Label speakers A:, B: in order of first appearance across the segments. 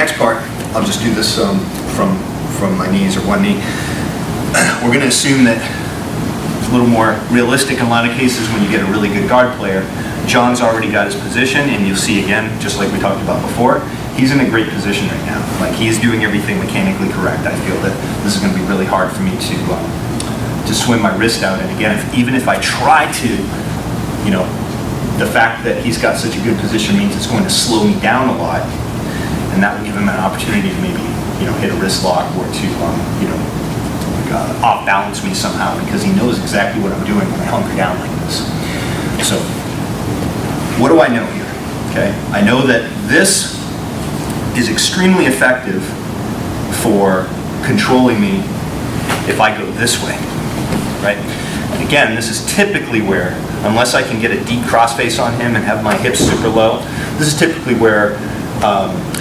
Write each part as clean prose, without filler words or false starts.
A: next part, I'll just do this from my knees or one knee. We're going to assume that it's a little more realistic in a lot of cases when you get a really good guard player. John's already got his position, and you'll see again, just like we talked about before, he's in a great position right now. Like, he's doing everything mechanically correct. I feel that this is going to be really hard for me to swim my wrist out. And again, even if I try to, you know, the fact that he's got such a good position means it's going to slow me down a lot, and that will give him an opportunity to maybe, you know, hit a wrist lock or to, you know, off balance me somehow, because he knows exactly what I'm doing when I hunker down like this. So, what do I know here? Okay, I know that this is extremely effective for controlling me if I go this way, right? And again, this is typically where, unless I can get a deep crossface on him and have my hips super low, this is typically where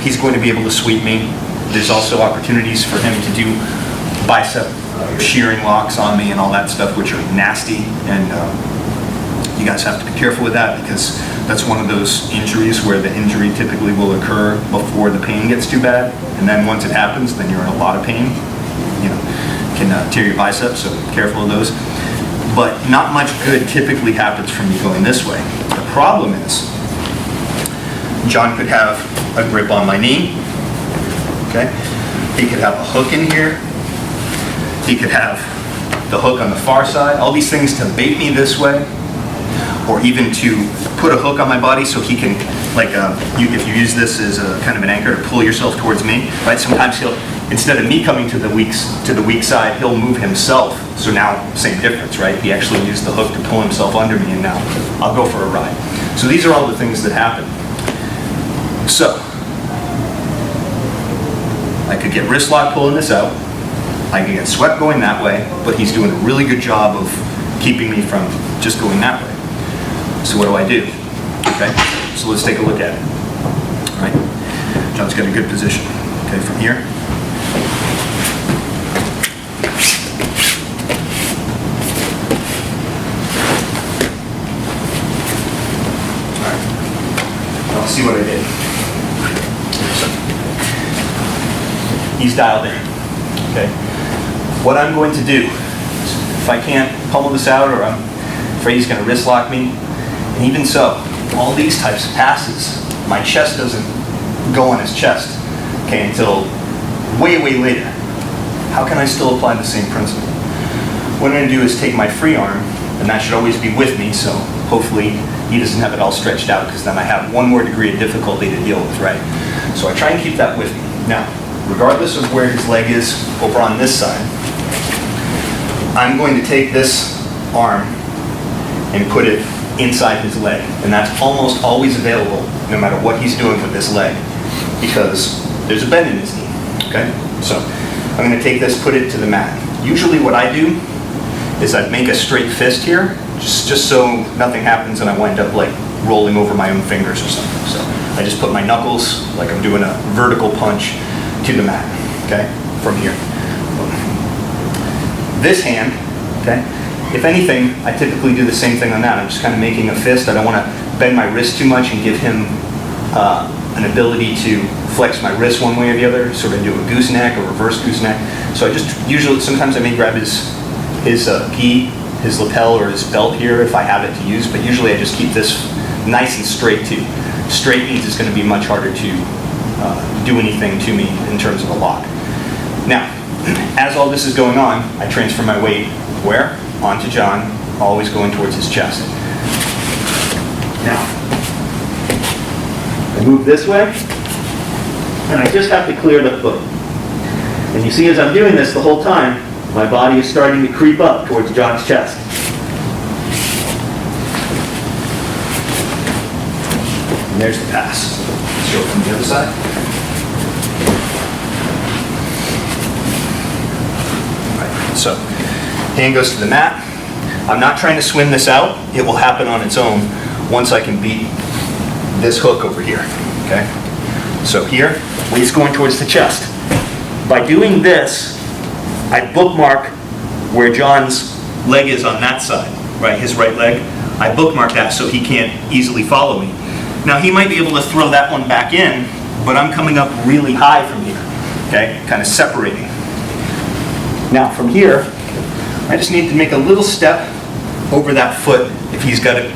A: he's going to be able to sweep me. There's also opportunities for him to do bicep shearing locks on me and all that stuff, which are nasty, and you guys have to be careful with that, because that's one of those injuries where the injury typically will occur before the pain gets too bad, and then once it happens, then you're in a lot of pain. You know, can tear your biceps, so be careful of those. But not much good typically happens from me going this way. The problem is, John could have a grip on my knee, okay? He could have a hook in here. He could have the hook on the far side. All these things to bait me this way, or even to put a hook on my body so he can, like, if you use this as a kind of an anchor to pull yourself towards me, right? Sometimes he'll, instead of me coming to the weak side, he'll move himself. So now, same difference, right? He actually used the hook to pull himself under me, and now I'll go for a ride. So these are all the things that happen. So, I could get wrist lock pulling this out. I could get swept going that way, but he's doing a really good job of keeping me from just going that way. So what do I do? Okay, so let's take a look at it. All right, John's got a good position. Okay, from here. All right, I'll see what I did. So, he's dialed in. Okay. What I'm going to do is, if I can't pummel this out, or I'm afraid he's going to wrist lock me, and even so, all these types of passes, my chest doesn't go on his chest, okay, until way, way later. How can I still apply the same principle? What I'm going to do is take my free arm, and that should always be with me, so hopefully he doesn't have it all stretched out, because then I have one more degree of difficulty to deal with, right? So I try and keep that with me. Now, regardless of where his leg is over on this side, I'm going to take this arm and put it inside his leg. And that's almost always available, no matter what he's doing with this leg, because there's a bend in his knee, okay? So I'm going to take this, put it to the mat. Usually what I do is I make a straight fist here, just so nothing happens and I wind up like rolling over my own fingers or something. So I just put my knuckles, like I'm doing a vertical punch, to the mat, okay, from here. This hand, okay, if anything, I typically do the same thing on that. I'm just kind of making a fist. I don't want to bend my wrist too much and give him an ability to flex my wrist one way or the other, sort of do a gooseneck or reverse gooseneck. So I just usually, sometimes I may grab his gi, his lapel, or his belt here if I have it to use, but usually I just keep this nice and straight too. Straight means it's going to be much harder to do anything to me in terms of a lock. Now, as all this is going on, I transfer my weight where? Onto John, always going towards his chest. Now, I move this way, and I just have to clear the foot. And you see, as I'm doing this the whole time, my body is starting to creep up towards John's chest. And there's the pass. Let's show it from the other side. So, hand goes to the mat. I'm not trying to swim this out. It will happen on its own once I can beat this hook over here, okay? So here, weight's going towards the chest. By doing this, I bookmark where John's leg is on that side, right, his right leg. I bookmark that so he can't easily follow me. Now he might be able to throw that one back in but I'm coming up really high from here, okay? Kind of separating. Now from here, I just need to make a little step over that foot if he's got it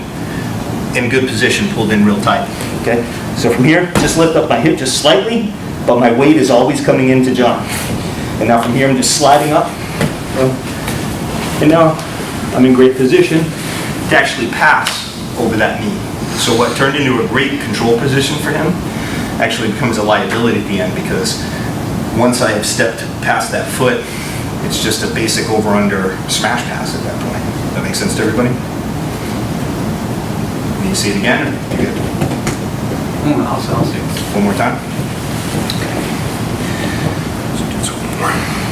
A: in good position, pulled in real tight, okay? So from here, just lift up my hip just slightly, but my weight is always coming into John. And now from here, I'm just sliding up. And now I'm in great position to actually pass over that knee. So what turned into a great control position for him actually becomes a liability at the end, because once I have stepped past that foot, it's just a basic over-under smash pass at that point. That makes sense to everybody? Can you see it again? Or you good?
B: I'll see.
A: One more time. Let's do this one more.